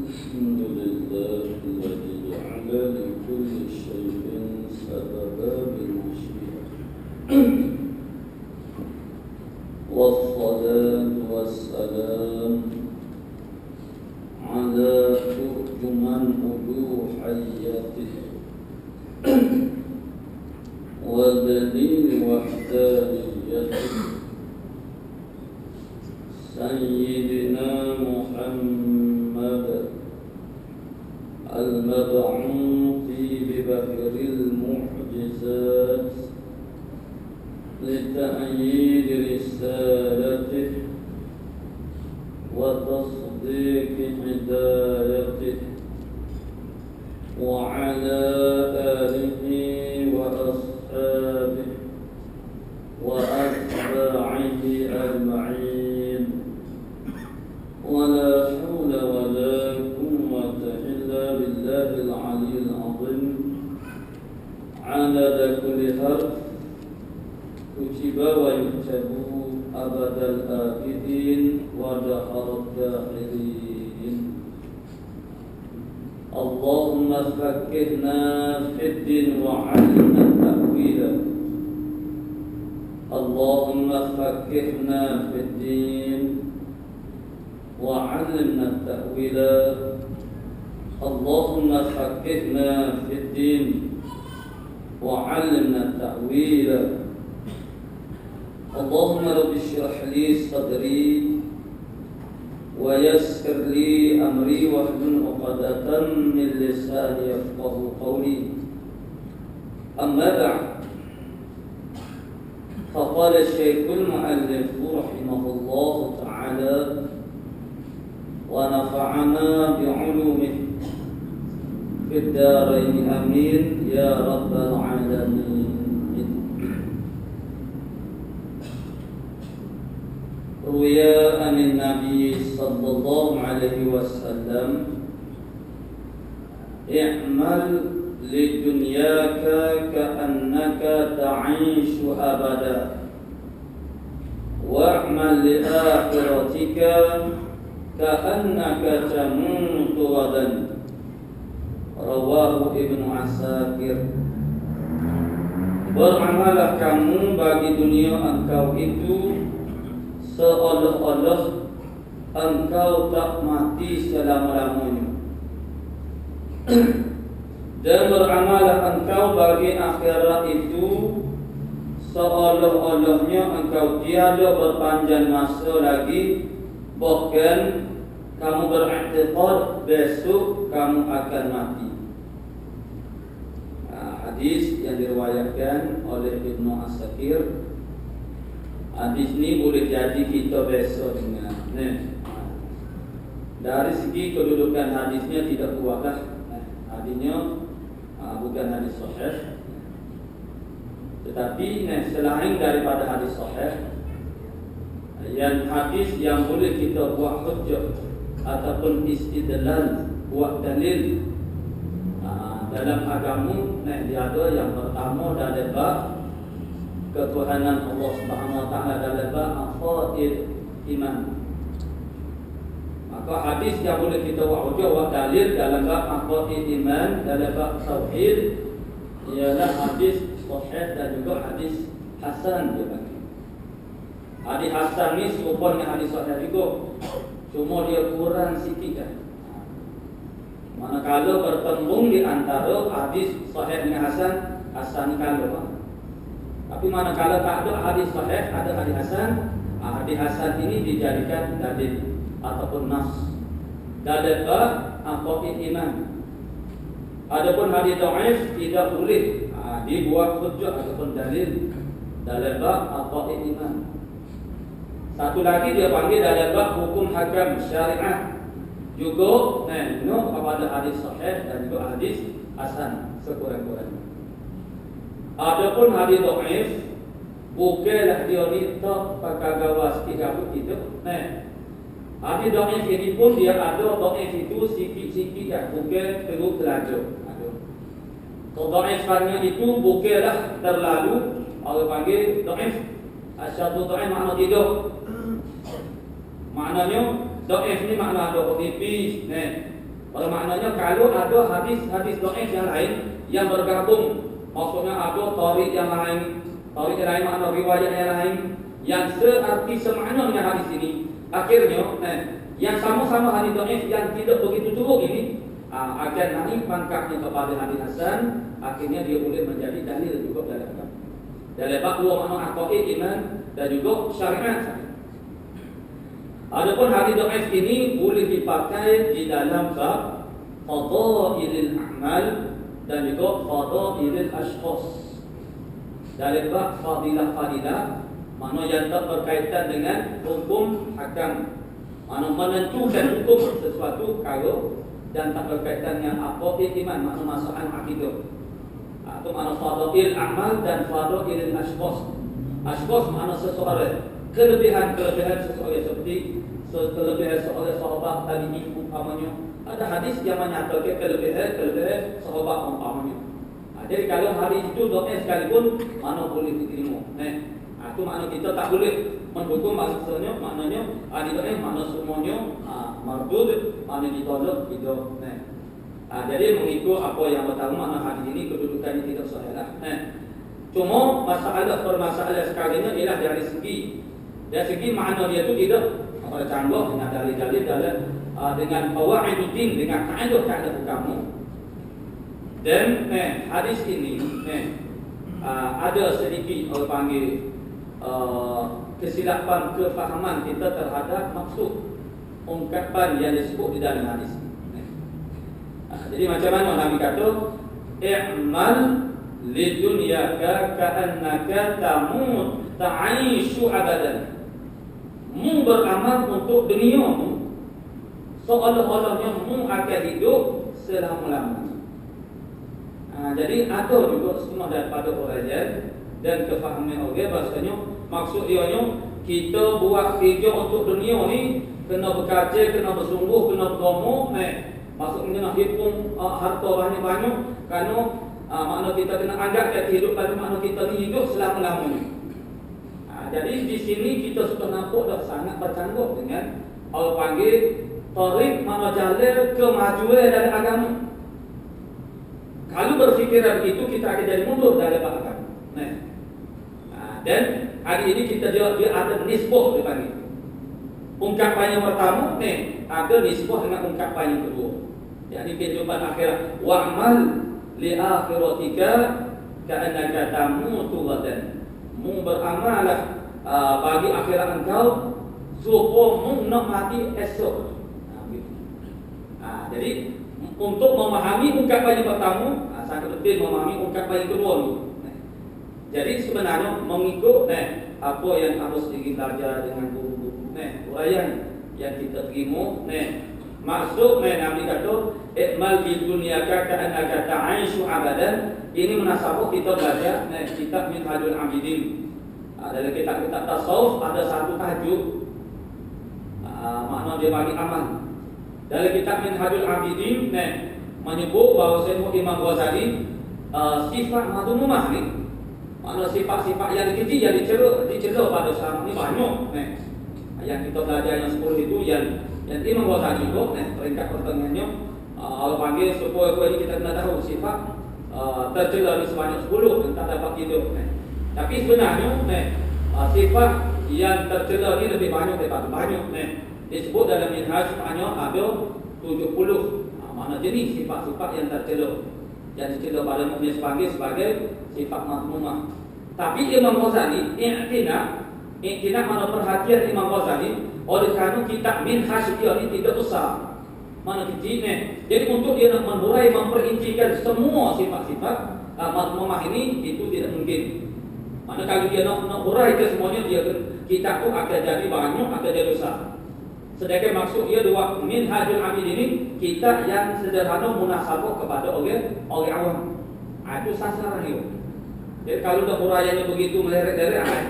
الحمد لله الذي جعل لكل شيء سببا بالمشيئة والصلاة والسلام على ترجمان ألوهيته ودليل وحدانيته سيدنا محمد المبعوث ببحر المعجزات لتأييد رسالته وتصديق هدايته وعلى آله وأصحابه وأتباعه أجمعين ولا حول ولا قوة إلا بالله العلي العظيم عدد كل حرف كتب ويكتب أبد الآبدين ودهر الداخلين اللهم فقهنا في الدين وعلمنا التأويل اللهم فقهنا في الدين وعلمنا التأويل اللهم فقهنا في الدين وعلمنا التأويل اللهم رب اشرح لي صدري ويسر لي أمري واحلل عقدة من لساني يفقهوا قولي أما بعد فقال الشيخ المؤلف رحمه الله تعالى ونفعنا بعلومه في الدارين آمين يا رب العالمين. روي عن النبي صلى الله عليه وسلم اعمل لدنياك كأنك تعيش أبدا واعمل لآخرتك كأنك تموت غدا. Rawahu Ibnu Asakir. Beramalah kamu bagi dunia engkau itu seolah-olah engkau tak mati selama-lamanya. Dan beramalah engkau bagi akhirat itu seolah-olahnya engkau tiada berpanjang masa lagi, bahkan kamu beriktikad besok kamu akan mati. Hadis yang diriwayatkan oleh Ibnu Asakir. Hadis ini boleh jadi kita besok dengan dari segi kedudukan hadisnya tidak kuatlah. Hadisnya bukan hadis sahih. Tetapi selain daripada hadis sahih, yang hadis yang boleh kita buat hujjah ataupun istidlal, buat dalil dalam agama, dia ada yang pertama dalam bab ketuhanan Allah Subhanahu wa taala, dalam bab aqaid iman. Maka hadis yang boleh kita buat hujjah, buat dalil dalam bab aqaid iman, dalam bab tauhid, ialah hadis sahih dan juga hadis hasan juga. Hadis hasan ni serupa dengan hadis sahih juga, cuma dia kurang sikit kan. Manakala bertembung di antara hadis sahih dengan hasan, hasan kalau. Tapi manakala tak ada hadis sahih, ada hadis hasan, hadis hasan ini dijadikan dalil ataupun nas dalam bab aqaid iman. Adapun hadis dhaif tidak boleh dibuat hujjah ataupun dalil dalam bab aqaid iman. Satu lagi dia panggil dalam bab hukum hakam syariah, juga kepada hadis sahih dan juga hadis hasan sekurang-kurangnya. Adapun hadis dhaif bukanlah dia ni tak pakai gawas tiga itu. Hadis dhaif ini pun dia ada dhaif itu sikit-sikit yang bukan perlu belajar. Dhaifnya itu bukanlah terlalu, orang panggil dhaif. Asyadu dhaif makna tidak. Maknanya dhaif ni makna ada tipis, Bermaknanya kalau ada hadis-hadis dhaif yang lain yang bergabung, maksudnya ada tarik yang lain, makna riwayat yang lain yang searti semakna dengan hadis ini, akhirnya yang sama-sama hadis dhaif yang tidak begitu teruk ini akan naik pangkatnya kepada hadis hasan, akhirnya dia boleh menjadi dalil juga dalam agama. Dalam bab dua makna aqaid, iman dan juga syariat. Adapun hadis dhaif ini boleh dipakai di dalam bab fadailil a'mal dan juga fadailil ashkhas. Dalam bab fadilah, makna yang tak berkaitan dengan hukum hakam, makna menentukan hukum sesuatu kalau dan tak berkaitan dengan aqaid iman, makna masalah akidah. Atau makna fadail a'mal dan fadailil ashkhas. Ashkhas makna seseorang, kelebihan seseorang, seperti kelebihan seorang sahabat tabi'in umpamanya. Ada hadis yang menyatakan kelebihan sahabat umpamanya. Jadi kalau hadis itu dhaif sekalipun mana boleh diterima. Itu makna kita tak boleh mendukung maknanya hadis dhaif makna semuanya mardud, makna ditolak gitu. Jadi mengikut apa yang pertama makna hadis ini kedudukannya tidak sahih lah. Cuma permasalahan sekalinya ialah dari segi makna dia itu tidak bercanggah dengan dalil-dalil dengan qawaiduddin, dengan kaedah hukum. Dan hadis ini ada sedikit orang panggil kesilapan kefahaman kita terhadap maksud ungkapan yang disebut di dalam hadis. Jadi macam mana Nabi kata, i'mal lidunyaka ka'annaka tamut ta'aishu abadan. Mu beramal untuk duniamu seolah-olahnya mu akan hidup selama-lamanya. Jadi ada juga semua daripada orang dan kefahaman orang bahasanya maksud dia kita buat kerja untuk dunia ni kena bekerja, kena bersungguh, kena berdoa, maksudnya nak hitung harta banyak-banyak kerana makna kita kena anggap kehidupan makna kita ni hidup selama-lamanya. Jadi di sini kita sudah nampak dah sangat bercanggah dengan orang panggil tarik mana jalan kemajuan dalam agama. Kalau berfikiran begitu kita akan jadi mundur dalam agama. Dan hari ini kita dia ada nisbah dipanggil. Ungkapan yang pertama ada nisbah dengan ungkapan yang kedua. Jadi kehidupan akhirat wa'mal li akhiratika ka'annaka tamutu ghadan. Mu beramalah bagi akhirat engkau supaya mu nak mati esok. Jadi untuk memahami ungkapan yang pertama sangat penting memahami ungkapan yang kedua ni. Jadi sebenarnya mengikut apa yang harus belajar dengan guru-guru uraian yang kita terima maksud Nabi kata ikmal di dunyaka ka'annaka ta'aishu abadan. Ini menasabah kita belajar kitab Minhajul Abidin. Dalam kitab-kitab tasawuf ada satu tajuk makna dia bagi amal. Dalam kitab Minhajul Abidin menyebut bahawa Imam Ghazali sifat madhumumah ni, makna sifat-sifat yang kecil yang dicela pada sekarang ni banyak. Yang kita belajar yang 10 itu yang Imam Ghazali itu peringkat pertengahannya Allah panggil supaya ini kita kena tahu sifat tercela ni sebanyak 10 tak dapat hidup. Tapi sebenarnya sifat yang tercela ni lebih banyak daripada banyak. Disebut dalam Minhaj sebanyak ada 70 mana jenis sifat-sifat yang tercela, yang dicela pada mukmin sebagai sifat mazmumah. Tapi Imam Ghazali iktinab mana perhatian Imam Ghazali oleh kerana kitab Minhaj dia ni tidak besar, mana kecil Jadi untuk dia nak menhurai memperincikan semua sifat-sifat mazmumah ini itu tidak mungkin. Mana kalau dia nak hurai ke semuanya kitab tu akan jadi banyak, akan jadi besar. Sedangkan maksud dia dua Minhajul Abid ini kitab yang sederhana munasabah kepada orang awam. Itu sasaran dia. Jadi kalau dah huraiannya begitu meleret-leret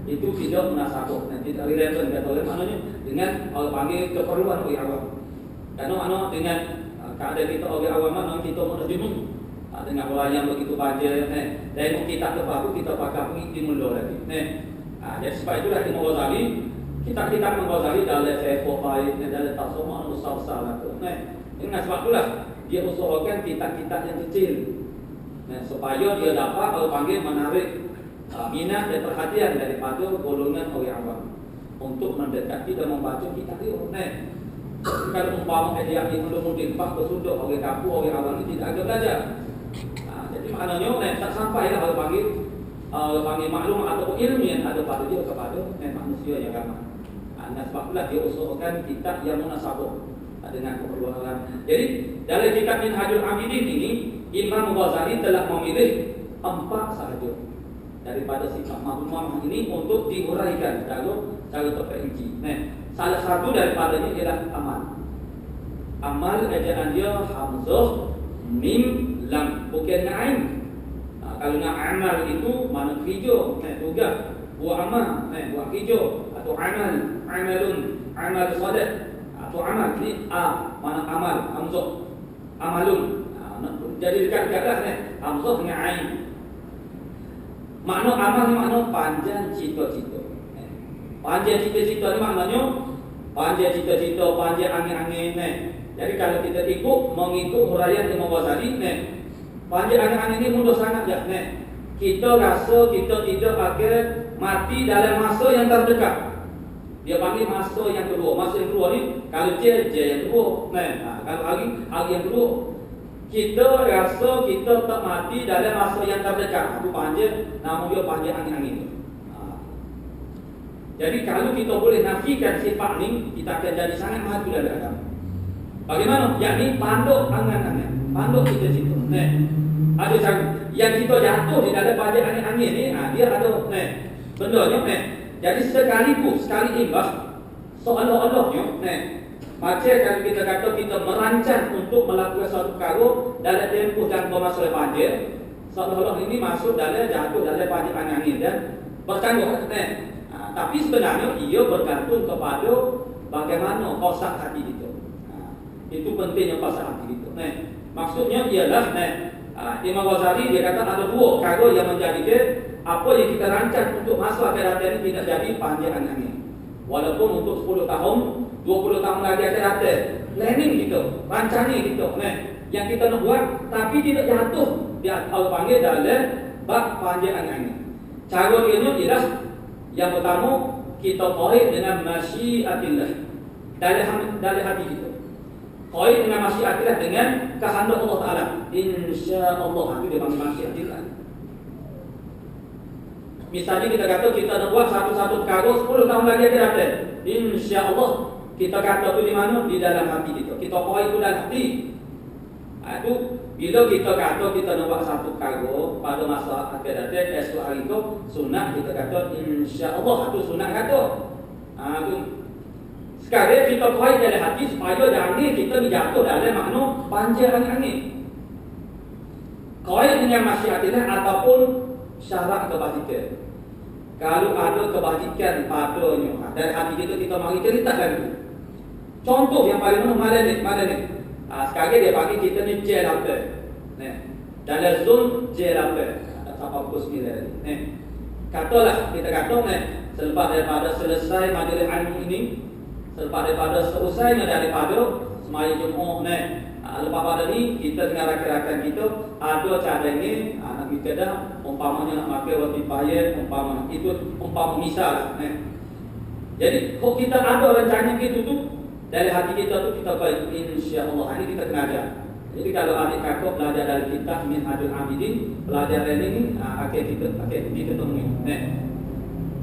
itu tidak munasabah, tidak relevan kata orang maknanya dengan orang panggil keperluan orang awam. Karena makna dengan keadaan kita orang awam makna kita mau bingung dengan huraian begitu panjang dan kitab terbaru kita pakai penginti mula lagi. Jadi sebab itulah Imam Ghazali kitab-kitab Imam Ghazali dalam Syekh Bukhari dalam tasawuf besar-besar tu. Dengan sebab itulah dia usahakan kitab-kitab yang kecil, supaya dia dapat kalau panggil menarik minat dan perhatian daripada golongan orang awam untuk mendekati dan membaca kitab dia. Kalau umpama dia yang mungkin pak bersudut orang kampung, orang awam ini tidak agak belajar. Jadi maknanya tak sampailah kalau panggil maklum atau ilmu yang ada pada dia kepada manusia yang ramai. Dan sebab itulah dia usahakan kitab yang munasabah dengan keperluan orang. Jadi dalam kitab Minhajul Abidin ini Imam Ghazali telah memilih 4 sahaja daripada sifat makhluk ini untuk diuraikan secara terperinci. Salah satu daripadanya ialah amal. Amal ejaan dia hamzah mim lam, bukan ain. Kalau nak amal itu mana hijau, tugas buat amal, buat hijau atau amalun, amal sadaq atau amal ni mana amal hamzah amalun. Jadi dekat-dekatlah hamzah dengan ain. Makna amal ni makna panjang cita-cita. Panjang cita-cita ni maknanya panjang cita-cita, panjang angin-angin. Jadi kalau kita mengikut huraian Imam Ghazali, panjang angin-angin ni mudah sangat je. Kita rasa kita tidak akan mati dalam masa yang terdekat. Dia panggil masa yang kedua. Masa yang kedua ni kalau je yang kedua. Kalau hari yang kedua. Kita rasa kita tak mati dalam masa yang terdekat. Itu panjang, nama dia panjang angin-angin. Jadi kalau kita boleh nafikan sifat ni, kita akan jadi sangat maju dalam agama. Bagaimana? Yakni panduk angan-angan, panduk cita-cita. Ada yang kita jatuh di dalam panjang angin-angin ni, dia ada bendanya. Jadi sekali imbas seolah-olahnya macam kalau kita kata kita merancang untuk melakukan suatu perkara dalam tempoh jangka masa panjang, seolah-olah ini masuk dalam jatuh dalam panjang angin dan bertangguh. Tapi sebenarnya ia bergantung kepada bagaimana kosak hati kita. Itu pentingnya kosak hati kita. Maksudnya ialah Imam Ghazali dia kata ada 2 perkara yang menjadikan apa yang kita rancang untuk masuk akhirat ini tidak jadi panjang angin. Walaupun untuk 10 tahun 20 tahun lagi akan datang, planning kita, rancangan kita, yang kita nak buat, tapi tidak jatuh dia Allah panggil dalam bab panjang angin. Cara dia ialah yang pertama kita qaid dengan masyiatillah dalam hati kita. Qaid dengan masyiatillah dengan kehendak Allah Taala. Insya-Allah itu dia panggil masyiatillah. Misalnya kita kata kita nak buat satu perkara 10 tahun lagi akan datang. Insya-Allah kita kata tu di mana? Di dalam hati kita. Kita qaid itu dalam hati. Itu bila kita kata kita nak buat satu perkara pada masa akan datang esok hari itu sunat kita kata insya-Allah itu sunat kata. Itu sekarang kita qaid dalam hati supaya jangan kita jatuh dalam makna panjang angin. Qaid dengan masyiatillah ataupun syarat kebajikan. Kalau ada kebajikan padanya dari hati kita mari ceritakan. Contoh yang paling mana ni? Sekarang dia panggil kita ni J8. Dalam zon J8. Tak sampai pukul 9. Katalah kita kata selepas daripada selesai majlis ilmu ini, selepas daripada selesainya daripada semaya Jumaat lepas pada ni kita dengan rakan-rakan kita ada caranya nak kita dah umpamanya nak pakai roti payet umpama misal. Jadi kalau kita ada rencana gitu tu dari hati kita tu kita baik insya-Allah ini kita kena ajar. Jadi kalau adik kakak belajar dari kitab Minhajul Abidin, belajar ini akan kita temui.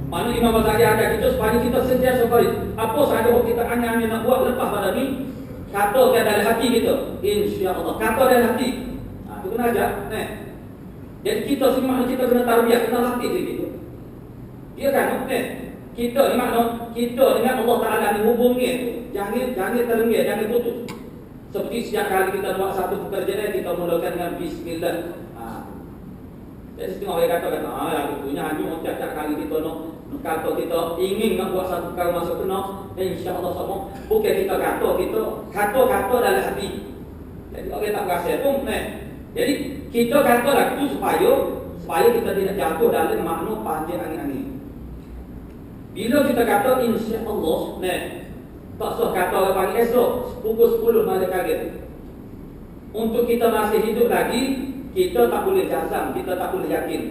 Mana Imam Ghazali ada kita supaya kita sentiasa baik. Apa sahaja kita hanya nak buat lepas pada ni katakan dari hati kita insya-Allah. Kata dari hati. Itu kena ajar. Jadi kita semua kita kena tarbiyah, kena latih diri kita. Dia kan kita ni makna kita dengan Allah Taala ni hubungnya jangan terlengah, jangan putus. Seperti setiap kali kita buat satu pekerjaan kita mulakan dengan bismillah. Jadi setengah orang kata betulnya hanya setiap kali kita nak kata kita ingin nak buat satu perkara masuk kena insya-Allah semua bukan kita kata dalam hati. Jadi orang tak rasa pun jadi kita kata itu supaya kita tidak jatuh dalam makna panjang angin-angin. Bila kita kata insya-Allah tak usah kata orang panggil esok pukul 10 malam kaget. Untuk kita masih hidup lagi, kita tak boleh jazam, kita tak boleh yakin.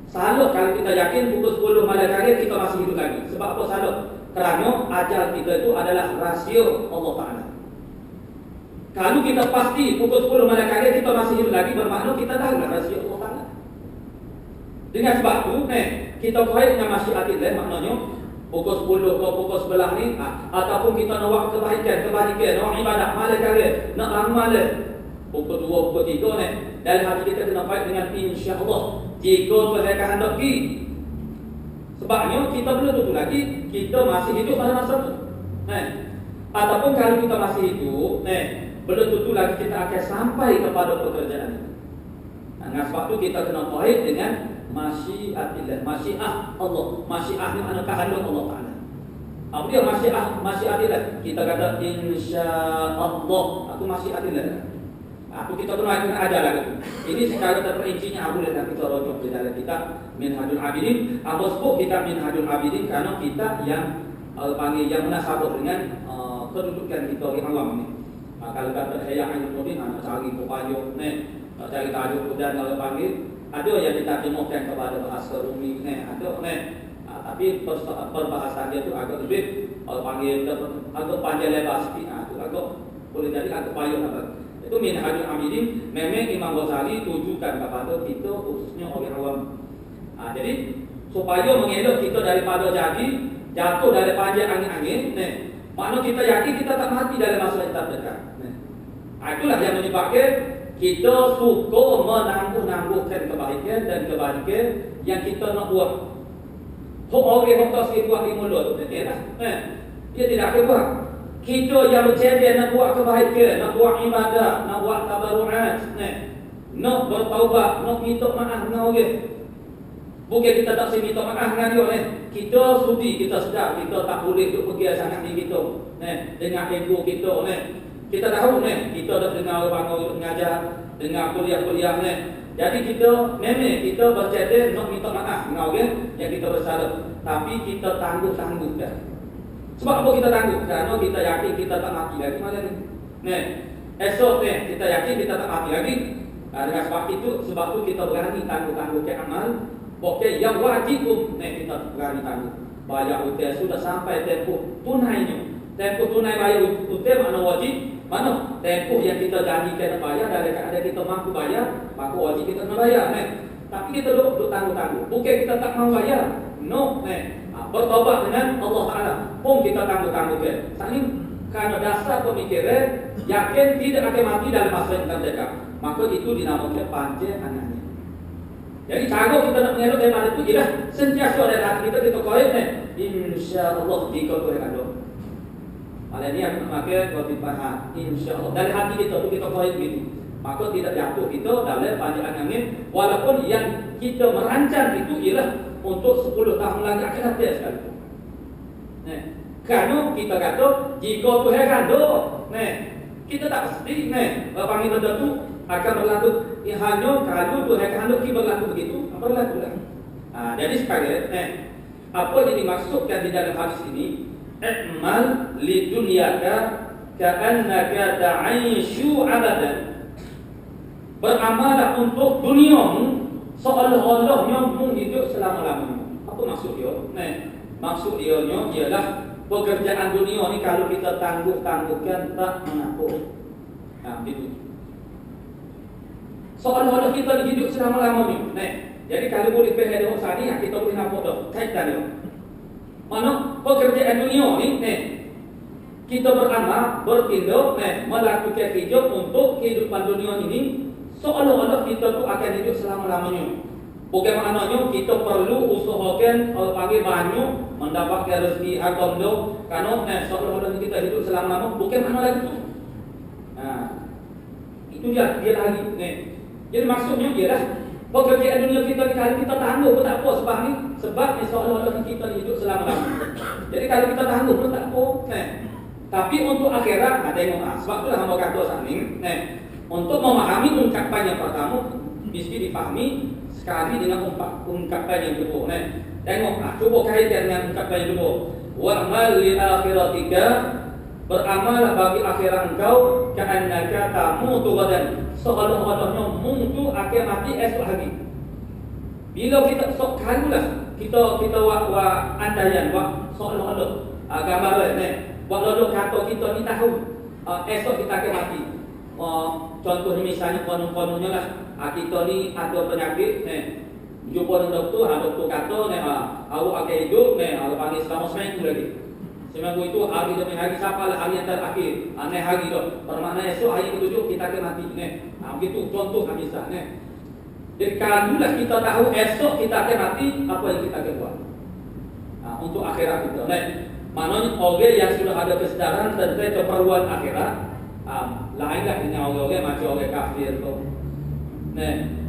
Salah kalau kita yakin pukul 10 malam hari kita masih hidup lagi. Sebab apa salah? Kerana ajal kita itu adalah rahsia Allah Ta'ala. Kalau kita pasti pukul 10 malam hari kita masih hidup lagi, bermakna kita tahu rahsia Allah Ta'ala. Dengan sebab itu, kita kait dengan masyiatillah, maknanya pukul 10 ke pukul 11 ni, ataupun kita nak buat kebaikan, nak ibadah malam hari, nak amal pukul 2, pukul 3 ni, dalam hati kita kena kait dengan insya-Allah. Jika Tuhan kehendaki, sebabnya kita belum tentu lagi kita masih hidup pada masa itu. Ataupun kalau kita masih hidup, belum tentu lagi kita akan sampai kepada pekerjaan itu. Dengan sebab itu kita kena kait dengan masyiatillah, masyiah Allah. Masyiah ni makna kehendak Allah Ta'ala. Apa dia masyiatillah? Kita kata insya-Allah, aku masyiatillah. Aku kita kena ada lagi. Ini secara terperincinya aku lihat kita rujuk di dalam kitab Minhajul Abidin. Aku sebut kitab Minhajul Abidin karena kita yang panggil yang munasabah dengan kedudukan kita di alam ini. Kalau kata Ihya Ulumuddin, anak cari pepayung, cari tajuk dan kalau panggil ada yang diterjemahkan kepada bahasa Rumi, ada, tapi perbahasan dia tu agak lebih panggil agak panjang lebar sikit, tu agak boleh jadi agak payung apa. Itu Minhajul Abidin. Memang Imam Ghazali tujukan kepada kita khususnya orang awam. Jadi supaya mengelak kita daripada jatuh dari panjang angin-angin, makna kita yakin kita tak mati dalam masa yang terdekat. Itulah yang menyebabkan kita suka menangguh-nangguhkan kebaikan dan kebaikan yang kita nak buat. Orang yang tak sikit buat di mulut tu dia tidak akan buat. Kita yang bercadar nak buat kebaikan, nak buat ibadah, nak buat tabarruat, nak bertaubat, nak minta maaf dengan orang. Bukan kita tak minta maaf dengan dia, kita sudi, kita sedar, kita tak boleh duk pergi sangat di kita, dengan ego kita, kita tahu kita dah dengar orang mengajar, dengar kuliah-kuliah, jadi kita memang kita bercadar nak minta maaf dengan orang yang kita bersalah, tapi kita tangguh-tangguh dah. Sebab apa kita tangguh? Kerana kita yakin kita tak mati lagi malam ni. Esok kita yakin kita tak mati lagi. Dengan sebab itu kita berani tangguh-tangguhkan amal. Pokok yang wajib kita berani tangguh. Bayar hutang sudah sampai tempoh tunainya. Tempoh tunai bayar hutang mana wajib? Mana tempoh yang kita janjikan bayar dari keadaan kita mampu bayar, maka wajib kita kena bayar. Tapi kita duduk tangguh-tangguh. Bukan kita tak mau bayar. No, bertobat dengan Allah Ta'ala pun kita tangguh-tangguhkan. Saling karena dasar pemikiran yakin tidak akan mati dalam masa yang terdekat, maka itu dinamakan panjang angannya. Jadi cara kita nak mengelak daripada itu ialah sentiasa ada hati kita koin insya-Allah jika Tuhan ada. Malah ni aku nak pakai kalau dibahas insya-Allah dari hati kita tu kita koin begitu, maka tidak jatuh kita dalam panjang angin. Walaupun yang kita merancang itu ialah untuk 10 tahun lagi akan ada sekali. Kerana kita kata jika Tuhan ada, kita tak pasti panggil benda tu akan berlaku. Hanya kalau Tuhan kehendaki berlaku begitu, berlaku lah. Jadi sekali apa yang dimaksudkan di dalam hadis ini, i'mal li dunyaka ka'annaka ta'ishu abadan. Beramallah untuk duniamu seolah-olah nyambung hidup selama-lamanya. Apa maksud dia? Maksud dia ialah pekerjaan dunia ni kalau kita tangguh-tangguhkan tak mengaku. Begitu. Seolah-olah kita hidup selama-lamanya. Jadi kalau boleh faham dia tadi, kita boleh nampak dah kaitan dia. Mana pekerjaan dunia ni, kita beramal, bertindak, melakukan hidup untuk kehidupan dunia ini. Seolah-olah kita tu akan hidup selama-lamanya. Bukan maknanya kita perlu usahakan panggil banyak mendapatkan rezeki harta benda kerana seolah-olah kita hidup selama-lamanya. Bukan makna lagi tu. Itu dia lagi. Jadi maksudnya ialah pekerjaan dunia kita kalau kita tangguh pun tak apa sebab ni seolah-olah kita hidup selama-lamanya. Jadi kalau kita tangguh pun tak apa. Tapi untuk akhirat tengok sebab itulah hamba kata saning untuk memahami ungkapan yang pertama mesti dipahami sekali dengan ungkapan yang kedua. Tengok, cuba kaitkan dengan ungkapan yang kedua. Wa'mal li akhiratika Beramallah bagi akhirat engkau, ka'annaka tamutu ghadan. Seolah-olahnya mutu akan mati esok hari. Bila kita sok kalulah kita andayan seolah-olah gambaran ni. Walau kata kita ni tahu esok kita akan mati. Contohnya misalnya konon-kononnya lah, kita ni ada penyakit jumpa dengan doktor kata awak akan hidup awak panggil selama seminggu lagi. Seminggu itu hari demi hari, siapalah hari yang terakhir hari tu bermakna esok hari ke-7 kita akan mati begitu contoh misal jadi kalaulah kita tahu esok kita akan mati, apa yang kita akan buat untuk akhirat kita maknanya orang yang sudah ada kesedaran tentang keperluan akhirat lainlah dengan orang macam orang kafir tu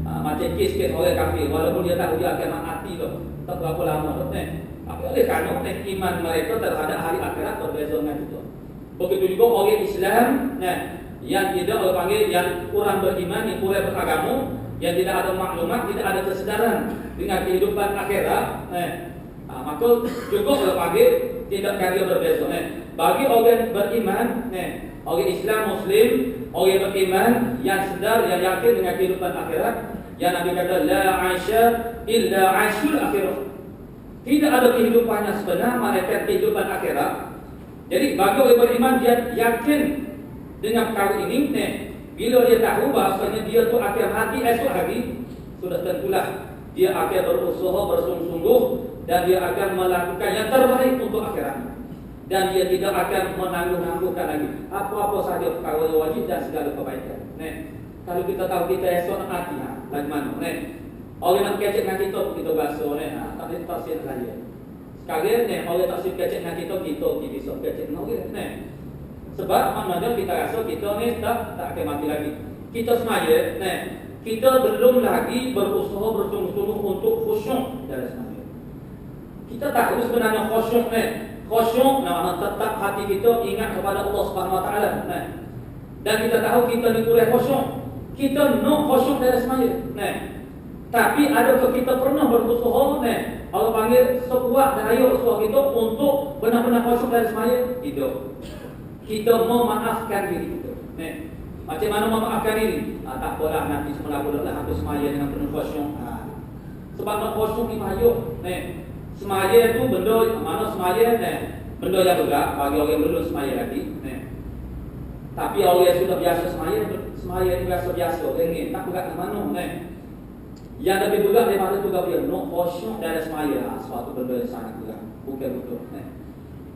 macam kes-kes orang kafir, walaupun dia tahu dia akan mati tu tak berapa lama tu tapi oleh kerana iman mereka terhadap hari akhirat berbeza dengan itu. Begitu juga orang Islam yang tidak orang panggil yang kurang beriman, yang kurang beragama, yang tidak ada maklumat, tidak ada kesedaran dengan kehidupan akhirat maka juga orang panggil tidak kaya berbeza bagi orang beriman orang Islam Muslim, orang beriman yang sedar, yang yakin dengan kehidupan akhirat, yang Nabi kata la aisha illa aishul akhirah. Tidak ada kehidupan yang sebenar malaikat kehidupan akhirat. Jadi bagi orang beriman dia yakin dengan perkara ini bila dia tahu bahasanya dia tu akan mati esok hari, sudah tentulah dia akan berusaha bersungguh-sungguh dan dia akan melakukan yang terbaik untuk akhirat. Dan dia tidak akan menangguh-nangguhkan lagi apa-apa sahaja perkara wajib dan segala kebaikan. Kalau kita tahu kita esok nak mati lagu mana orang nak kecek dengan kita basuh tak boleh tafsir saja. Sekarang orang tak sibuk kecek dengan kita bisa kecek dengan orang sebab maknanya kita rasa kita tak akan mati lagi. Kita semaya kita belum lagi berusaha bersungguh-sungguh untuk khusyuk dalam semaya. Kita tahu sebenarnya khusyuk maknanya tetap hati kita ingat kepada Allah Subhanahu Wa Taala dan kita tahu kita ni kurang khusyuk. Kita nak khusyuk dalam semaya tapi adakah kita pernah berusaha Allah panggil sekuat daya usaha kita untuk benar-benar khusyuk dalam semaya? Tidak. Kita memaafkan diri kita macam mana memaafkan diri? Tak apalah nanti semula bolehlah aku semaya dengan penuh khusyuk sebab nak khusyuk ni payuh semaya tu benda mana semaya benda yang berat bagi orang yang belum semaya lagi tapi orang yang sudah biasa semaya ni biasa-biasa orang ni tak berat ke mana yang lebih berat daripada tu dia nak khusyuk dalam semaya suatu benda yang sangat berat bukan betul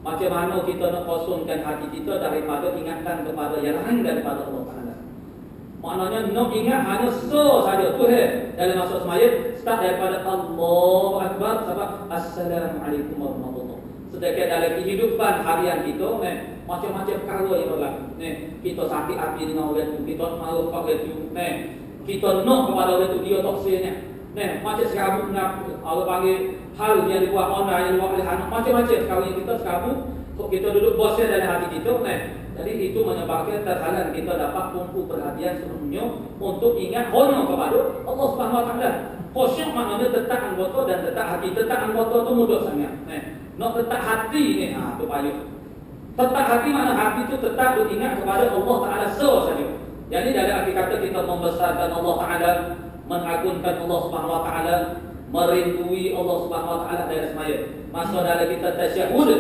macam mana kita nak kosongkan hati kita daripada ingatan kepada yang lain daripada Allah Ta'ala. Maknanya nak ingat hanya saja Tuhan dalam masa semaya start daripada Allahu Akbar sampai Assalamualaikum warahmatullahi wabarakatuh. Sedangkan dalam kehidupan harian kita macam-macam perkara yang berlaku kita sakit hati dengan orang tu, kita marah kepada orang tu kita nak kepada orang tu dia toksirnya macam serabut dengan Allah panggil hal yang dibuat online, yang dibuat oleh anak macam-macam sekarang yang kita serabut kita duduk bosan dalam hati kita jadi itu menyebabkan terhalang kita dapat tumpu perhatian sepenuhnya untuk ingat hanya kepada Allah Subhanahu Wa Taala. Khusyuk maknanya tetap anggota dan tetap hati. Tetap anggota tu mudah sangat nak tetap hati tu payah. Tetap hati makna hati tu tetap ingat kepada Allah Ta'ala sahaja. Jadi dari arti kata kita membesarkan Allah Ta'ala, mengagungkan Allah Subhanahu Wa Taala, merindui Allah Subhanahu Wa Taala dalam semaya. Masa dalam kita tasyahud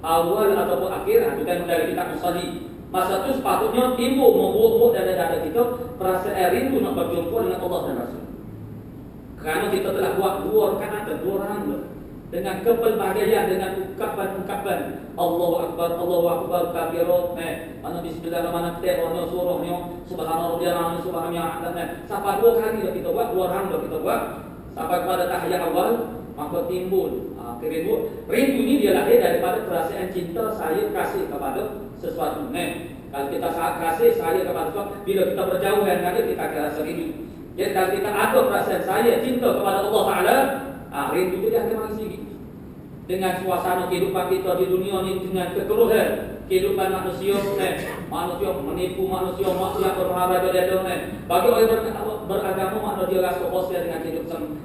awal ataupun akhir, bukan dari kita musalli. Masa tu sepatutnya timbul membubuk dalam dada kita perasaan rindu nak berjumpa dengan Allah dan Rasul. Kerana kita telah buat 2 rakaat dan 2 rakaat dengan kepelbagaian, dengan ungkapan-ungkapan Allahu Akbar kabira mana bismillahirrahmanirrahim surahnya subhanallah subhanallah sampai 2 kali kita buat 2 rakaat kita buat sampai pada tahiyat awal maka timbul rindu ini dia lahir daripada perasaan cinta saya kasih kepada sesuatu kalau kita sangat kasih saya kepada sesuatu bila kita berjauhan dengan dia kita akan rasa rindu. Jadi kalau kita ada perasaan saya cinta kepada Allah Ta'ala rindu itu dia akan mari sini dengan suasana kehidupan kita di dunia ini dengan kekeruhan kehidupan manusia manusia menipu manusia maksiat berharga bagi orang beragama makna dia rasa bosan dengan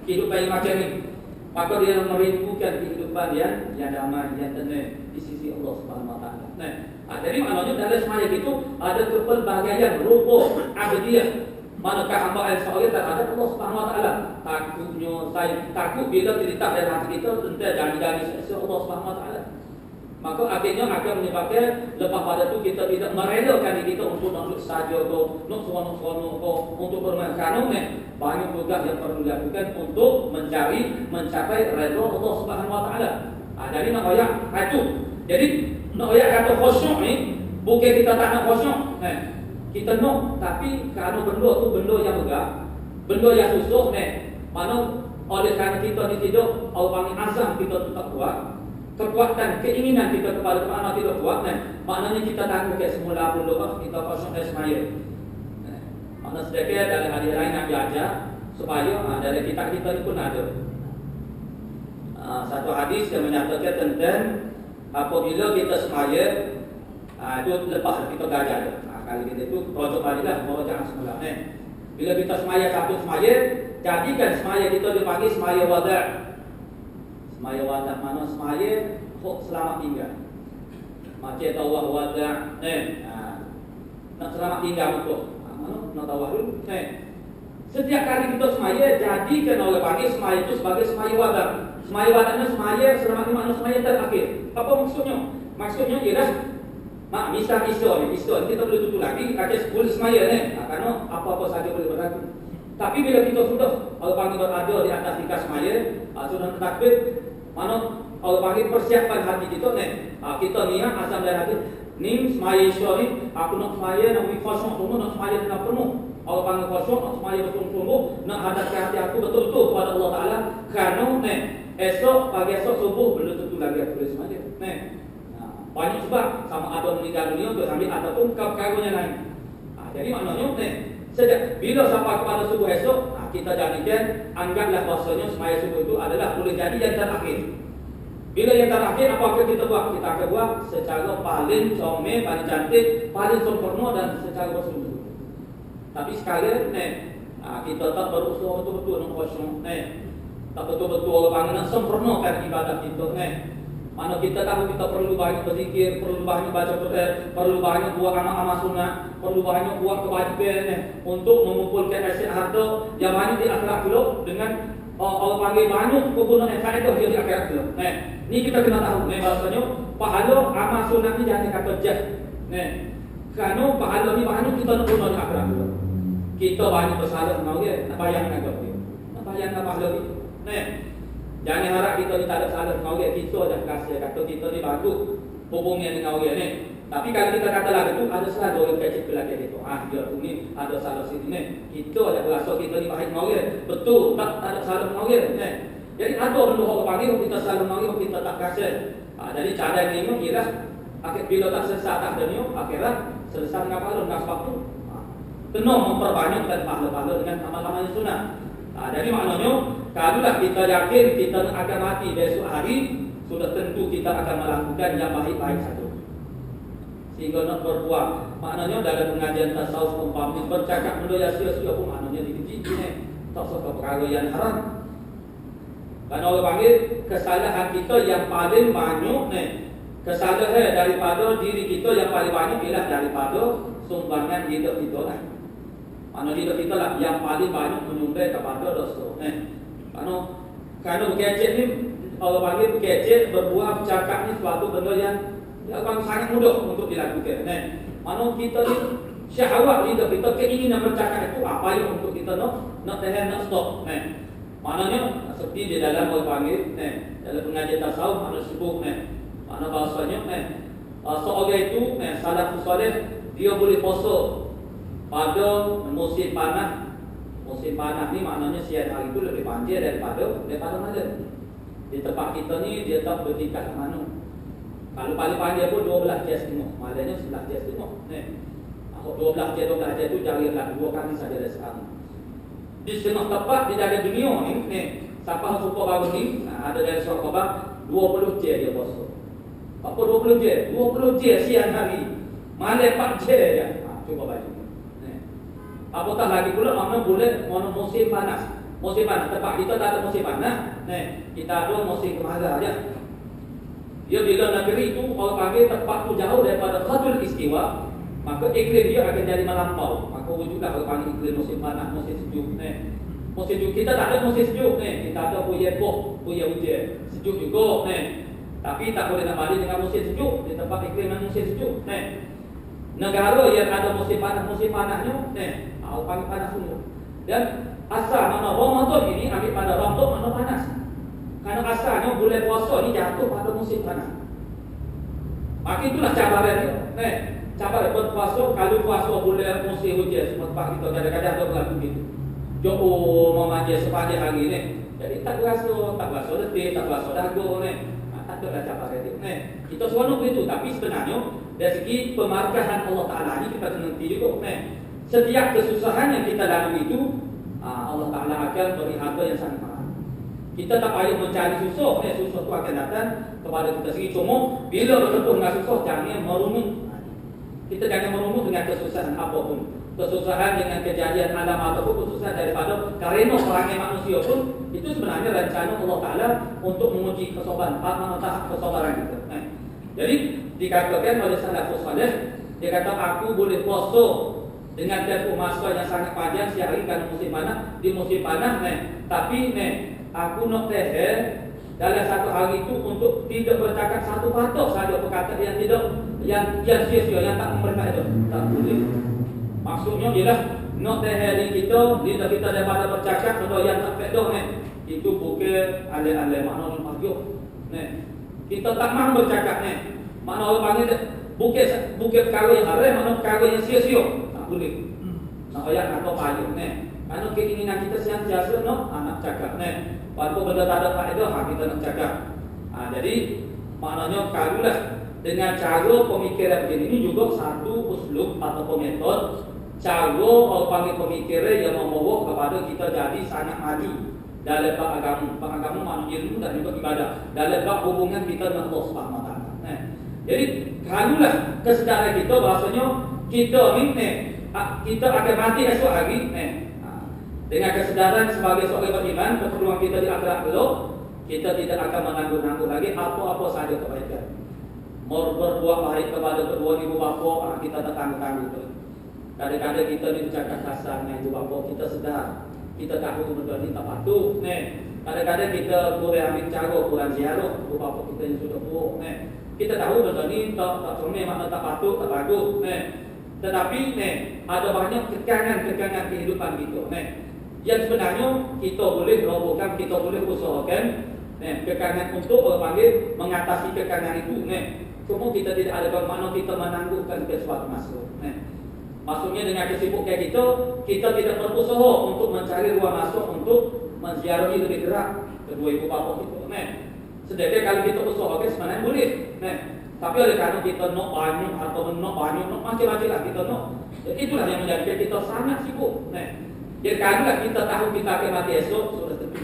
kehidupan yang macam ini maka dia merindukan kehidupan yang damai yang tenang di sisi Allah Subhanahu Wa Taala. Jadi maknanya dalam semaya itu ada kepelbagaian rupa abdiyah. Manakah hamba yang seorang terhadap Allah Subhanahu Wa Taala. Takutnya saya takut bila cerita dalam hati kita tentang janji-janji sesuatu Allah Subhanahu Wa Taala. Maka akhirnya akan menyebabkan lepas pada itu kita tidak merelakan diri kita untuk nak saja atau nak seronok-seronok atau untuk bermain kanun. Banyak tugas yang perlu dilakukan untuk mencapai redha Allah Subhanahu Wa Taala. Jadi nak ayat itu. Jadi nak ayat kata khusyuk ni bukan kita tak nak khusyuk. Kita nak, tapi kerana benda tu benda yang megah, benda yang susah mana oleh kerana kita tidak orang azam kita tetap kuat, kekuatan keinginan kita kepada Tuhan tidak kuat maknanya kita takut ke semula pun kita kosong semaya. Mana sedekah dalam hadis lain Nabi ajar supaya dari kita ni pun ada satu hadis yang menyatakan tentang apabila kita semaya itu lepas kita gagal. Kali kita itu rojok baliklah, jangan semula. Bila kita semaya satu semaya, jadikan semaya kita dipanggil semaya wada'. Semaya wada' mana semaya selamat tinggal. Macam Allah wada'. Nak selamat tinggal betul. Mana nak tawahud? Setiap kali kita semaya, jadikan oleh panggil semaya itu sebagai semaya wada'. Semaya wada'nya semaya selamat tinggal, semaya terakhir. Apa maksudnya? Maksudnya ialah misal istilah kita boleh tutup lagi kata boleh semaya kerana apa-apa saja boleh berlaku. Tapi bila kita sudah Allah panggil berada di atas tingkat semaya, sudah takbir, mana Allah panggil persiapan hati kita kita niat azam dan hati ni semaya istilah ni aku nak semaya nak kosong semua nak semaya dengan penuh. Allah panggil kosong nak semaya betul-betul nak hadapkan hati aku betul-betul kepada Allah Taala kerana esok pagi esok subuh belum tentu lagi aku boleh semaya. Banyak sebab sama ada meninggal dunia tu sambil ataupun perkara yang lain. Jadi maknanya sejak bila sampai kepada subuh esok kita jadikan anggaplah bahasanya semaya subuh itu adalah boleh jadi yang terakhir. Bila yang terakhir apa kita buat? Kita akan buat secara paling comel, paling cantik, paling sempurna dan secara bersungguh. Tapi sekalian kita tak berusaha betul-betul nak khusyuk tak betul-betul orang panggil nak sempurnakan ibadah kita mana kita tahu kita perlu banyak berzikir, perlu banyak baca Quran, perlu banyak buat amal-amal sunnah, perlu banyak buat kewajiban untuk mengumpulkan hasil harta yang banyak di akhirat dulu dengan Allah panggil banyak kegunaan faedah di akhirat dulu. Ni kita kena tahu bahasanya pahala amal sunnah ni jangan kata jah. Kerana pahala ni banyak kita nak guna di akhirat dulu. Kita banyak bersalah dengan dia, nak bayangkan kau dia. Nak bayangkan pahala ni. Jangan harap kita ni tak ada salah dengan orang, kita dah kasih kata kita ni bagus hubungan dengan orang ni. Tapi kalau kita kata lagi tu ada salah orang kecil belakang itu. Dia tu ni ada salah sini ni. Kita dah rasa kita ni baik dengan orang. Betul, tak ada salah dengan orang. Jadi ada benda orang panggil kita salah dengan orang, kita tak kasih. Jadi cara yang ini ialah bila tak selesai tak ada ni, akhirnya selesai dengan pahala dengan sebab tu. Kena memperbanyakkan pahala-pahala dengan amal-amal yang sunnah. Jadi maknanya kalaulah kita yakin kita akan mati besok hari, sudah tentu kita akan melakukan yang baik-baik satu. Sehingga nak berbuat. Maknanya dalam pengajian tasawuf umpamanya bercakap benda yang sia-sia pun maknanya dikecil tak suka perkara yang haram. Karena orang panggil kesalahan kita yang paling banyak kesalahan daripada diri kita yang paling banyak ialah daripada sumbangan hidup kita lah. Mana hidup kita lah yang paling banyak menyumbang kepada dosa. Kerana berkecek ni Allah panggil berkecek, berbuat, bercakap ni suatu benda yang sangat mudah untuk dilakukan. Mana kita ni syahwat hidup kita, keinginan bercakap itu apa yang untuk kita nak tahan, nak stop. Maknanya seperti di dalam Allah panggil dalam pengajian tasawuf mana sebut mana bahasanya seorang itu salafus saleh dia boleh puasa pada musim panas. Musim panas ni maknanya siang hari itu lebih panjang daripada malam. Di tempat kita ni dia tak bertingkat ke mana. Kalau paling panjang pun 12 jam setengah, malamnya 11 jam setengah. 12 jam tu jalanlah 2 kali saja dari sekarang. Di setengah tempat di dalam dunia ni siapa suka baru ni ada dari seorang khabar 20 jam dia puasa. Apa 20 jam? 20 jam siang hari. Malam 4 jam je. Cuba baca. Apatah lagi pula mana boleh musim panas. Musim panas tempat kita tak ada musim panas. Kita ada musim kemarau aja. Dia bila negeri itu orang panggil tempat tu jauh daripada Khadul istiwa, maka iklim dia akan jadi melampau. Maka wujudlah kalau panggil iklim musim panas, musim sejuk. Musim sejuk kita tak ada musim sejuk. Kita ada punya hujan, sejuk juga. Tapi tak boleh nak balik dengan musim sejuk di tempat iklim yang musim sejuk. Negara yang ada musim panasnya, panggil panas semua. Dan asal mana Ramadan ini ambil pada Ramadan mana panas. Karena asalnya bulan puasa ni jatuh pada musim panas. Maka itulah cabaran dia. Cabaran berpuasa kalau puasa bulan musim hujan sempat kita kadang-kadang ada berlaku gitu. Jo memaja sepanjang hari ni. Jadi tak berasa letih, tak berasa dagu ni. Tak ada cabaran dia. Kita seronok begitu, tapi sebenarnya dari segi pemarkahan Allah Taala ni kita kena mengerti juga. Setiap kesusahan yang kita lalui itu Allah Taala akan beri harga yang sangat mahal. Kita tak payah mencari susah, susah itu akan datang kepada kita sendiri. Cuma bila bertemu dengan susah, jangan merunung. Kita jangan merunung dengan kesusahan apapun. Kesusahan dengan kejadian alam ataupun kesusahan daripada karena orangnya manusia pun, itu sebenarnya rencana Allah Taala untuk menguji kesabaran, tahap kesabaran kita. Jadi dikatakan oleh salafus saleh, dia kata aku boleh puasa dengan tempoh masa yang sangat panjang sehari kerana musim panas, di musim panas tapi aku nak tahan dalam satu hari itu untuk tidak bercakap satu patah saja perkataan yang tidak yang sia-sia, yang tak memberkati itu. Tak boleh. Maksudnya ialah nak tahan diri kita, lidah kita daripada bercakap benda yang tak pedoh itu bukan alih-alih makna masyhur. Kita tak mahu bercakap makna orang panggil bukan perkara yang haram, makna perkara yang sia-sia. Boleh. Nak ayat atau payung Karena keinginan kita sentiasa nak cakap walaupun benda tak ada faedah kita nak cakap. Jadi maknanya kalulah dengan cara pemikiran begini ini juga satu uslub atau metode cara orang panggil pemikiran yang membawa kepada kita jadi sangat maju dalam bab agama maknanya ilmu dan juga ibadah, dalam bab hubungan kita dengan Allah Subhanahu Wa Taala. Jadi kalulah kesedaran kita bahasanya kita ni kita akan mati esok hari dengan kesedaran sebagai seorang beriman, keperluan kita di akhirat kelak, kita tidak akan menangguh-nangguh lagi apa-apa sahaja kebaikan. Berbuat baik kepada kedua ibu bapa, kita tak tangguh-tangguh tu. Kadang-kadang kita ni bercakap kasar dengan ibu bapa, kita sedar, kita tahu benda ni tak patut. Kadang-kadang kita boleh ambil cara kurang ziarah ibu bapa kita yang sudah buruk. Kita tahu benda ni tak cermin, makna tak patut, tak bagus. Tetapi ada banyak kekangan-kekangan kehidupan kita. Yang sebenarnya kita boleh robohkan, kita boleh usahakan kekangan untuk panggil mengatasi kekangan itu. Cuma kita tidak ada bermakna kita menangguhkan ke suatu masa. Maksudnya dengan kesibukan kita tidak berusaha untuk mencari ruang masuk untuk menziarahi lebih gerak kedua ibu bapa kita. Sedangkan kalau kita usahakan sebenarnya boleh. Tapi oleh kerana kita nak banyak atau nak macam-macam lah kita nak. Jadi itulah yang menjadikan kita sangat sibuk. Jadi kalau kita tahu kita akan mati esok, sudah tentu.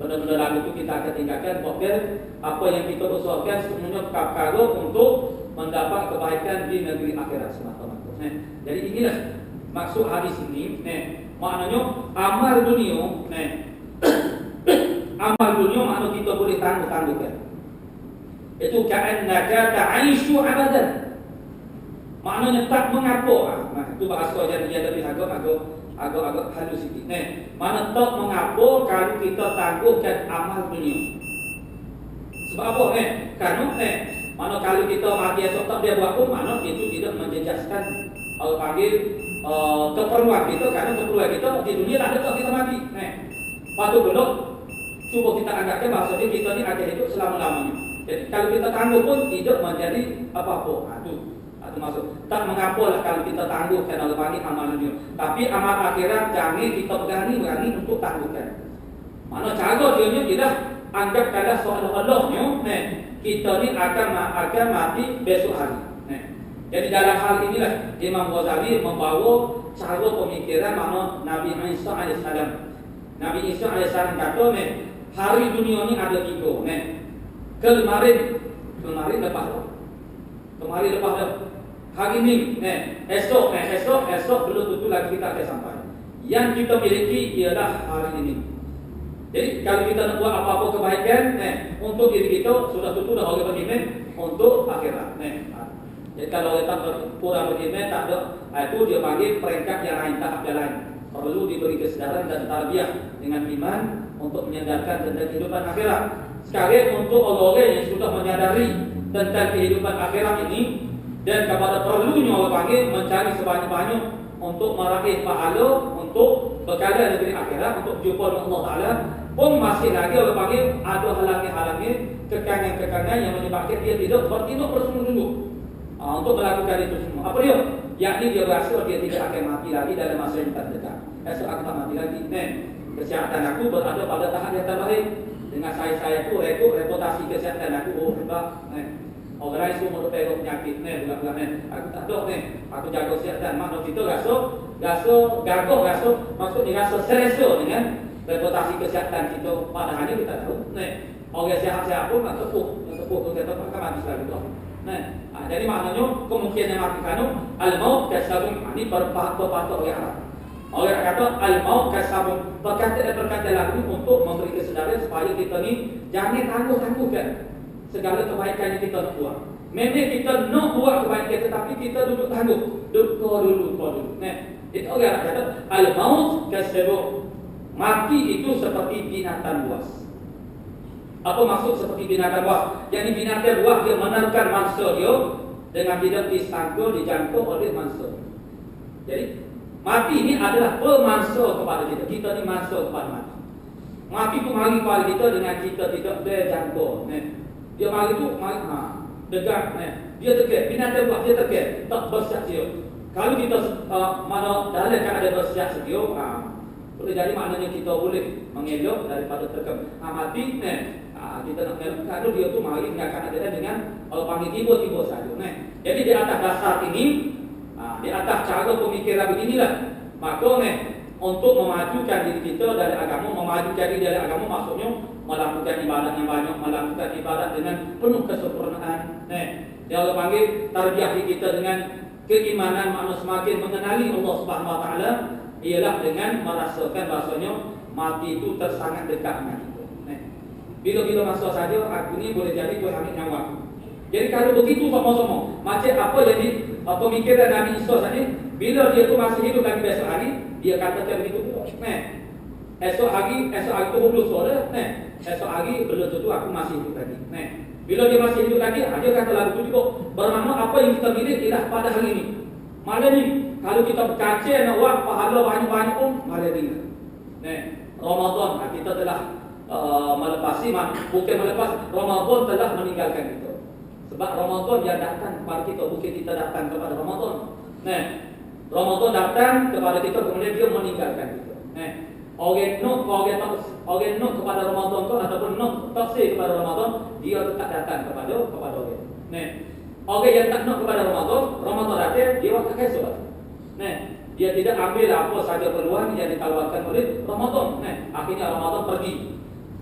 Benda-benda lalu itu kita akan tinggalkan. Bahkan apa yang kita usahakan semuanya perkara untuk mendapat kebaikan di negeri akhirat semata-mata. Jadi inilah maksud hadis ini. Maknanya amal dunia, amal dunia makna kita boleh tangguh-tangguhkan. Itu ka'annaka ta'aishu abadan. Maknanya tak mengapa. Itu bahasa yang dia lebih agak halus sikit. Mana tak mengapa kalau kita tangguhkan amal dunia. Sebab apa? Kerana mana kalau kita mati esok tak dia buat pun, mana itu tidak menjejaskan panggil keperluan kita. Kerana keperluan kita di dunia tak ada kita mati. Patut belum cuba kita anggapkan bahasa kita ni akan hidup selama-lamanya. Jadi kalau kita tangguh pun tidak menjadi apa-apa. Itu maksud. Tak mengapalah kalau kita tangguhkan oleh panggil amal dunia. Tapi amal akhirat jangan kita berani untuk tangguhkan. Mana cara dia ialah anggapkanlah seolah-olahnya kita ni akan mati besok hari. Jadi dalam hal inilah Imam Ghazali membawa cara pemikiran mana Nabi Isa AS. Nabi Isa AS kata hari dunia ni ada tiga. Kemarin lepas dah. Hari ni, esok belum tentu lagi kita akan sampai. Yang kita miliki ialah hari ini. Jadi kalau kita nak buat apa-apa kebaikan untuk diri kita, sudah tentu dah orang beriman untuk akhirat. Jadi kalau kita kurang beriman tak ada, itu dia panggil peringkat yang lain, tahap yang lain. Perlu diberi kesedaran dan tarbiyah dengan iman untuk menyadarkan tentang kehidupan akhirat. Sekali untuk orang-orang yang sudah menyadari tentang kehidupan akhirat ini dan kepada perlunya orang panggil mencari sebanyak-banyak untuk meraih pahala untuk berkala negeri akhirat, untuk jumpa dengan Allah Ta'ala, pun masih lagi orang panggil ada halangan-halangan, kekangan-kekangan yang menyebabkan dia tidak bertindak bersungguh-sungguh untuk melakukan itu semua. Apa dia? Yakni dia rasa dia tidak akan mati lagi dalam masa yang terdekat. Esok aku tak mati lagi. Kesihatan aku berada pada tahap yang terbaik. Dengan saya tu reputasi kesihatan aku hebat. Orang lain semua ada penyakit bukan. Aku tak ada aku jaga kesihatan. Maknanya kita rasa gagah rasa maksudnya rasa selesa dengan reputasi kesihatan kita. Padahal kita tahu orang sihat-sihat pun nak tepuk kita akan mati selalu tu. Jadi maknanya kemungkinan mati kanu al-maut kasabun ini berpatok oleh Arab. Oleh kata al-maut kasabun berkata lagu untuk memberi kesedaran supaya kita ni jangan tangguh-tangguhkan segala kebaikan yang kita nak buat. Memang kita nak buat kebaikan tetapi kita duduk tangguh, duduk. Itu orang kata al-maut kasabun. Mati itu seperti binatang buas. Apa maksud seperti binatang buas? Yang binatang buas dia menerkan mangsa dia dengan tidak disangkul dijangkau oleh mangsa. Jadi mati ini adalah pemansa kepada kita. Kita ni mangsa kepada mati. Mati itu mari kepada kita dengan kita tidak dijangkau. Dia mari tu dekat. Dia dekat. Binatang buas dia dekat. Tak bersiap sedia. Kalau kita mana dalam keadaan bersiap sedia, boleh jadi maknanya kita boleh mengelak daripada terkena mati. Kita nak mengelak kalau dia tu mari akan ada dengan panggil tiba-tiba saja. Jadi di atas dasar ini, di atas cara pemikiran beginilah, maka untuk memajukan diri kita dari agama, memajukan diri dari agama maksudnya melakukan ibadat yang banyak, melakukan ibadat dengan penuh kesempurnaan. Dia Allah panggil tarbiyah kita dengan keimanan manusia semakin mengenali Allah Subhanahu Wa Taala ialah dengan merasakan bahasanya mati itu tersangat dekat dengan kita. Bila-bila masa saja aku ni boleh jadi boleh ambil nyawa. Jadi kalau begitu sama-sama, macam apa jadi pemikiran Nabi Isa tadi, bila dia tu masih hidup lagi besok hari, dia katakan begitu pula. Esok hari tu belum sore, esok hari belum tentu aku masih hidup lagi. Bila dia masih hidup lagi, dia kata lagu itu juga bermakna apa yang kita miliki ialah pada hari ini. Malam ni kalau kita berkaca nak buat pahala banyak-banyak pun malam ni. Ramadan kita telah melepasi, bukan melepas, Ramadan telah meninggalkan kita. Sebab Ramadan yang datang kepada kita, bukan kita datang kepada Ramadan. Ramadan datang kepada kita kemudian dia meninggalkan kita. Orang nak kepada Ramadan tu ataupun nak taksir kepada Ramadan, dia tetap datang kepada orang. Orang yang tak nak kepada Ramadan datang, dia akan kesal. Dia tidak ambil apa saja peluang yang ditawarkan oleh Ramadan. Akhirnya Ramadan pergi.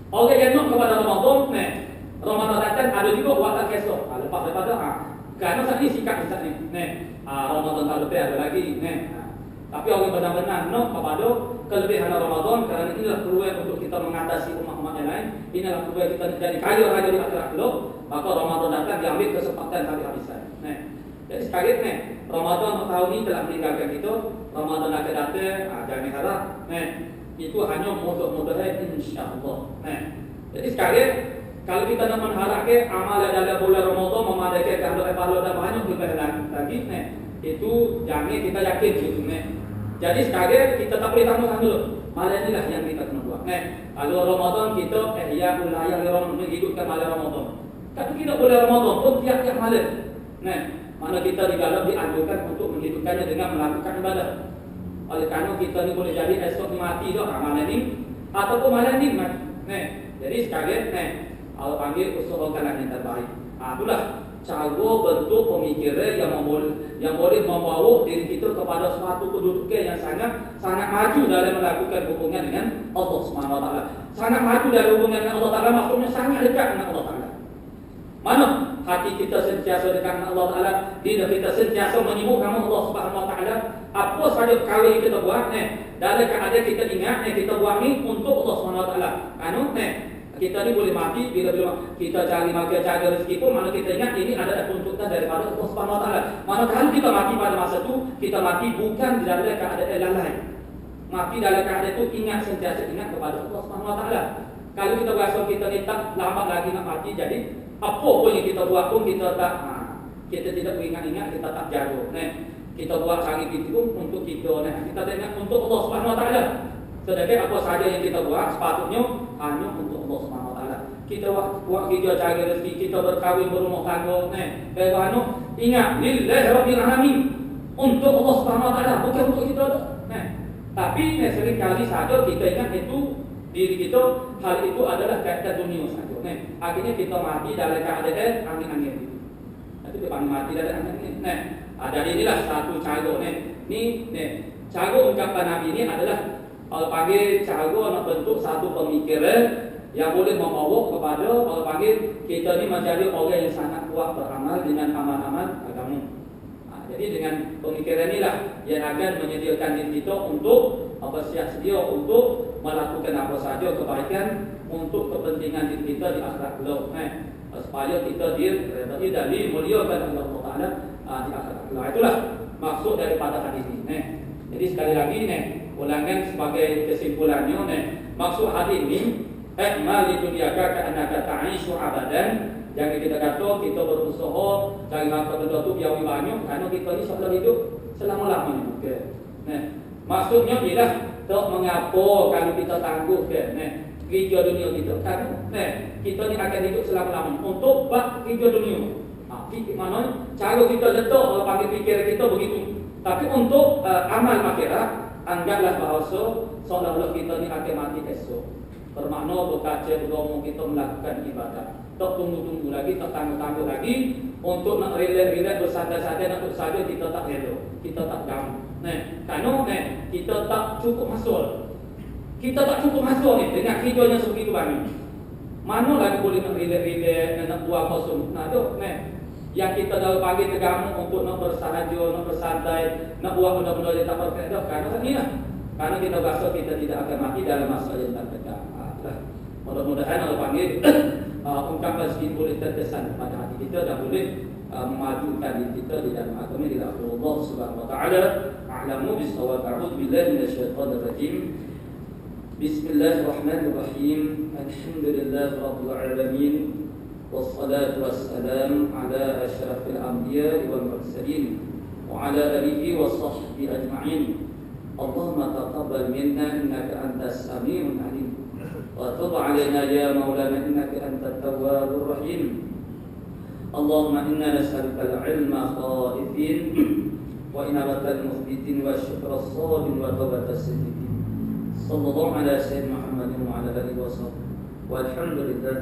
Orang yang nak kepada Ramadan datang ada juga buat tak kesal. Lepas daripada kerana saat ini sikap saat ini. Ramadan tak lebih ada lagi. Tapi orang benar-benar nak kepada kelebihan Ramadan kerana inilah peluang untuk kita mengatasi umat-umat yang lain. Inilah peluang kita jadi kaya raya di akhirat dulu. Maka Ramadan datang diambil kesempatan habis-habisan. Jadi sekali Ramadan tahun ini telah meninggalkan kita. Ramadan akan datang, jangan harap. Itu hanya mudah-mudahan insya-Allah. Jadi sekali kalau kita nak mengharapkan amalan dalam bulan Ramadan memadaikan kalau pahala dah banyak lebih lagi, itu jangan kita yakin gitu. Jadi sekali kita tak boleh tanggung dulu. Malam inilah yang kita kena buat. Kalau Ramadan kita ihya'ul layal Ramadan menghidupkan malam Ramadan. Tapi tidak boleh Ramadan pun tiap-tiap malam. Mana kita dianjurkan untuk menghidupkannya dengan melakukan ibadah. Oleh kerana kita ni boleh jadi esok mati dah malam ni ataupun malam ni mati. Jadi sekalian Allah panggil usahakan yang terbaik. Itulah cara bentuk pemikiran yang boleh membawa diri kita kepada suatu kedudukan yang sangat maju dalam melakukan hubungan dengan Allah Subhanahu Wa Taala. Sangat maju dalam hubungan dengan Allah Taala maksudnya sangat dekat dengan Allah Taala. Mana hati kita sentiasa dekat dengan Allah Taala, lidah kita sentiasa menyebut nama Allah Subhanahu Wa Taala. Apa saja perkara yang kita buat dalam keadaan kita ingat kita buat ni untuk Allah Subhanahu Wa Taala. Kita ni boleh mati bila kita cari makan, cari rezeki pun, mana kita ingat ini adalah tuntutan daripada Allah Subhanahu Wa Taala. Mana kalau kita mati pada masa itu, kita mati bukan dalam keadaan lalai. Mati dalam keadaan itu ingat, sentiasa ingat kepada Allah Subhanahu Wa Taala. Kalau kita rasa kita ni tak lama lagi nak mati, jadi apa pun yang kita buat pun kita tak, kita tidak ingat-ingat, kita tak jaga. Kita buat cari kita pun untuk kita, kita tak ingat untuk Allah Subhanahu Wa Taala. Sedangkan apa saja yang kita buat sepatutnya hanya untuk Allah Subhanahu Wa Taala. Kita buat kerja cari rezeki, kita berkahwin, berumah tangga, bagaimana ingat lillahi rabbil alamin, untuk Allah Subhanahu Wa Taala, bukan untuk kita. Tapi sering kali saja kita ingat itu diri kita, hal itu adalah kaitan dunia saja. Akhirnya kita mati dalam keadaan angin-angin. Itu kita mati dalam angin-angin. Jadi inilah satu cara. Cara ungkapan Nabi ini adalah panggil cara nak bentuk satu pemikiran yang boleh membawa kepada panggil kita ni menjadi orang yang sangat kuat beramal dengan amal-amal agama. Jadi dengan pemikiran inilah yang akan menyediakan diri kita untuk siap sedia untuk melakukan apa saja kebaikan untuk kepentingan diri kita di akhirat kelak, supaya kita diridai dan dimuliakan oleh Allah Taala di akhirat kelak. Itulah maksud daripada hadis ini. Jadi sekali lagi ulangan sebagai kesimpulannya, maksud hadis ini mal dunyaka ka'annaka ta'ishu abadan. Jangan kita kata kita berusaha cari harta benda tu biar banyak kerana kita ni seolah hidup selama-lamanya. Okey. Maksudnya ialah tak mengapa kalau kita tangguh kerja dunia kita, kan? Kita ni akan hidup selama-lamanya untuk buat kerja dunia. Mana cara kita letak panggil fikiran kita begitu. Tapi untuk amal akhirat, anggaplah bahasa seolah-olah kita ni akan mati esok. Bermakna berkaca berdoa kita melakukan ibadah. Tak tunggu-tunggu lagi, tak tangguh-tangguh lagi untuk nak relax-relax bersantai-santai nak saja kita tak rela, kita tak gamu. Kerana kita tak cukup masuk. Kita tak cukup masuk ni dengan kerjanya sebegitu banyak. Mana lagi boleh nak relax-relax nak buat kosong. Yang kita dah pagi tergamu untuk nak bersahaja, nak bersantai, nak buat benda-benda yang tak berkaitan. Kerana inilah. Karena kita rasa kita tidak akan mati dalam masa yang tak dekat. Mudah-mudahan Allah panggil ungkapan sedikit boleh terkesan pada hati kita dan boleh memajukan diri kita di dalam agama di Allah Subhanahu Wa Taala. A'lamu bis-shawab. A'udzu billahi minasyaitonir rajim. Bismillahirrahmanirrahim. Alhamdulillahi rabbil alamin. Wassalatu wassalamu ala asyrafil anbiya'i wal mursalin wa ala alihi washabbihi ajma'in. Allahumma taqabbal minna innaka antas samiul alim. وتب علينا يا مولانا إنك أنت التواب الرحيم. اللهم إنا نسألك العلم خائفين وإنابة المثبتين والشكر الصابر وتوبة الصديقين. صلى الله على سيدنا محمد وعلى آله وصحبه والحمد لله.